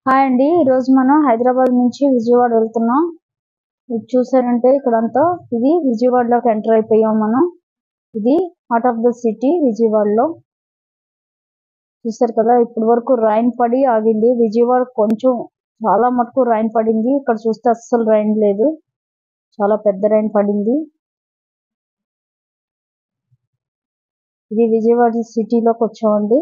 Hi అండి. ఈరోజు మనం హైదరాబాద్ నుంచి విజయవాడ వెళ్తున్నాం. ఇది చూసారంటే ఇక్కడంతా ఇది విజయవాడలోకి ఎంటర్ అయిపోయాం మనం. ఇది హార్ట్ ఆఫ్ ద సిటీ విజయవాడలో. చూసారు కదా, ఇప్పటి వరకు రైన్ పడి ఆగింది. విజయవాడ కొంచెం చాలా మటుకు రైన్ పడింది. ఇక్కడ చూస్తే అస్సలు రైన్ లేదు, చాలా పెద్ద రైన్ పడింది. ఇది విజయవాడ సిటీలోకి వచ్చామండి.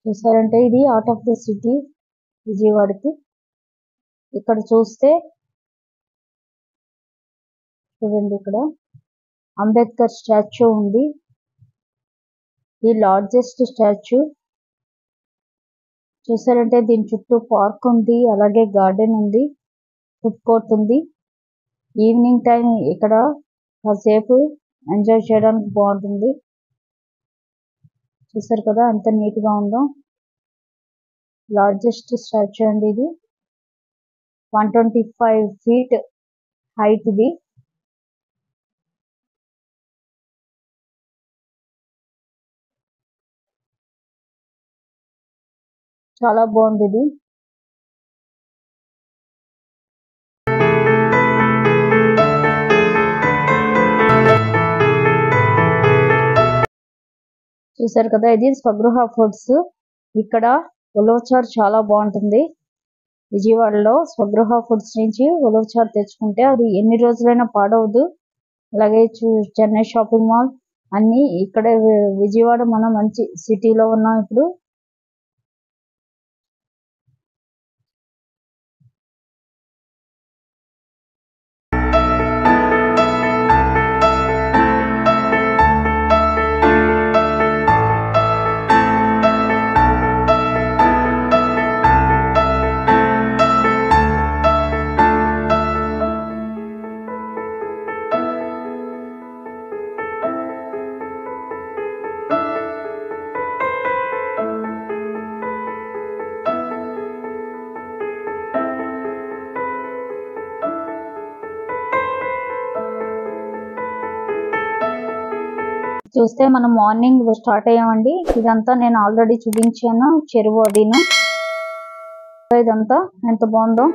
చూసారంటే ఇది హార్ట్ ఆఫ్ ద సిటీ విజయవాడకి. ఇక్కడ చూస్తే చూడండి, ఇక్కడ అంబేద్కర్ స్టాచ్యూ ఉంది. ఈ లార్జెస్ట్ స్టాచ్యూ. చూసారంటే దీని చుట్టూ పార్క్ ఉంది, అలాగే గార్డెన్ ఉంది, ఫుడ్ కోర్ట్ ఉంది. ఈవినింగ్ టైం ఇక్కడ కాసేపు ఎంజాయ్ చేయడానికి బాగుంటుంది. చూసారు కదా ఎంత నీట్ గా ఉందో. లార్జెస్ట్ స్టాచ్యూ అండి ఇది. 125 feet హైట్ ఇది. చాలా బాగుంది ఇది. చూసారు కదా, ఇది స్వగృహ ఫుడ్స్. ఇక్కడ ఉలవచారు చాలా బాగుంటుంది. విజయవాడలో స్వగృహ ఫుడ్స్ నుంచి ఉలవచారు తెచ్చుకుంటే అది ఎన్ని రోజులైనా పాడవదు. అలాగే చెన్నై షాపింగ్ మాల్ అన్ని ఇక్కడ. విజయవాడ మనం మంచి సిటీలో ఉన్నాం ఇప్పుడు. చూస్తే మనం మార్నింగ్ స్టార్ట్ అయ్యామండి. ఇదంతా నేను ఆల్రెడీ చూపించాను, చెరువు అదిను. ఇదంతా ఎంత బాగుందో.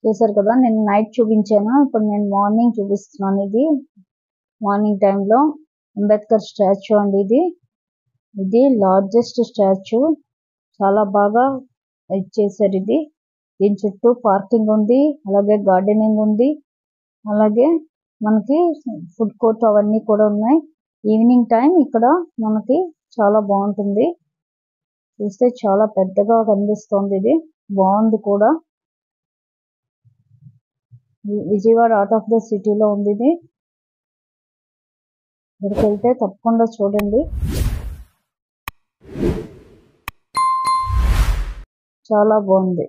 చూసారు కదా, నేను నైట్ చూపించాను, ఇప్పుడు నేను మార్నింగ్ చూపిస్తున్నాను. ఇది మార్నింగ్ టైంలో అంబేద్కర్ స్టాచ్యూ అండి. ఇది లార్జెస్ట్ స్టాచ్యూ, చాలా బాగా చేశారు. దీని చుట్టూ పార్కింగ్ ఉంది, అలాగే గార్డెనింగ్ ఉంది, అలాగే మనకి ఫుడ్ కోర్ట్ అవన్నీ కూడా ఉన్నాయి. ఈవినింగ్ టైం ఇక్కడ మనకి చాలా బాగుంటుంది. చూస్తే చాలా పెద్దగా కనిపిస్తోంది. ఇది బాగుంది కూడా. విజయవాడ అవుట్ ఆఫ్ ద సిటీలో ఉంది. ఇక్కడికి వెళ్తే తప్పకుండా చూడండి, చాలా బాగుంది.